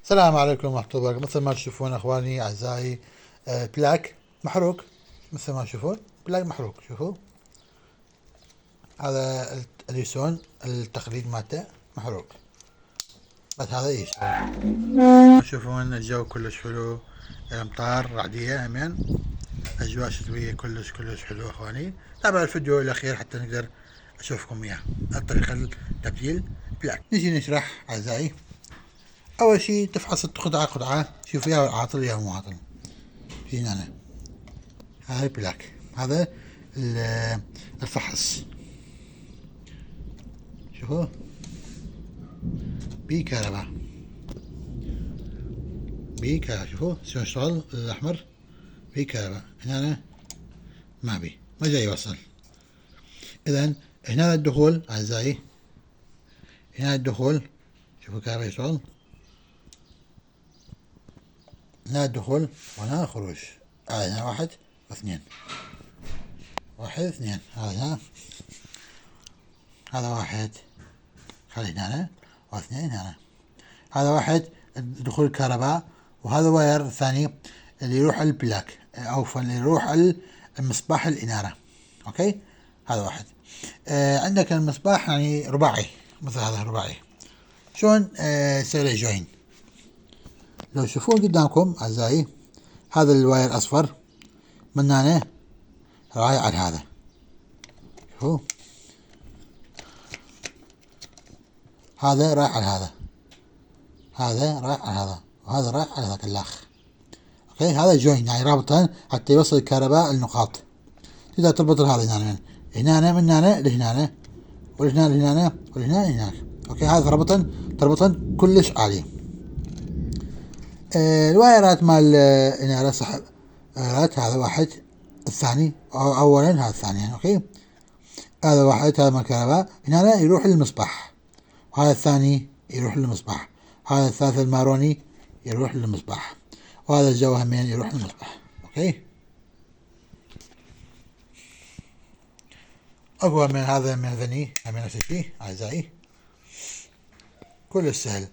السلام عليكم ورحمة الله وبركاته. مثل ما تشوفون اخواني اعزائي، بلاك محروق. مثل ما تشوفون بلاك محروق. شوفوا هذا اليسون التقليد مالته محروق، بس هذا يشتغل. تشوفون الجو كلش حلو، الامطار رعدية همين، اجواء شتوية كلش حلو اخواني. تابعوا الفيديو الاخير حتى نقدر اشوفكم اياه الطريقة التبديل بلاك. نجي نشرح اعزائي. اول شي تفحص قطعة شوف فيها عاطل يا مو عاطل. هنا أنا هاي بلاك، هذا الفحص. شوفوا بكهرباء شوفوا شلون اشتغل الاحمر بكهرباء. هنا أنا ما جاي يوصل. اذا هنا الدخول اعزائي، هنا الدخول شوفوا كهرباء يشتغل، هنا الدخول وهنا الخروج. هنا واحد واثنين، هذا واحد، خلي هنا واثنين هنا. هذا واحد دخول الكهرباء، وهذا واير ثاني اللي يروح البلاك او اللي يروح المصباح الانارة. اوكي هذا واحد. عندك المصباح يعني رباعي، مثل هذا رباعي. شلون سوي جوين؟ لو تشوفون قدامكم اعزائي، هذا الواير اصفر من هنا رايح على هذا. شوفوا هذا رايح على هذا، هذا رايح على هذا، وهذا رايح على ذاك الاخ. اوكي هذا جوين يعني رابطهن حتى يوصل الكهرباء النقاط. تقدر تربط هذا هنا من هنا لهنا، ولهنا لهنا، ولهنا لهناك. اوكي هذا تربطن كلش عالي. الوايرات مال الانارة سحب وايرات. هذا واحد، الثاني اولا هذا الثاني. اوكي هذا واحد، هذا مال الكهرباء هنا يروح للمصباح، وهذا الثاني يروح للمصباح، هذا الثالث الماروني يروح للمصباح، وهذا الجو همين يروح للمصباح. اوكي اقوى من هذا من ذني همين نفس الشيء اعزائي. كل سهل.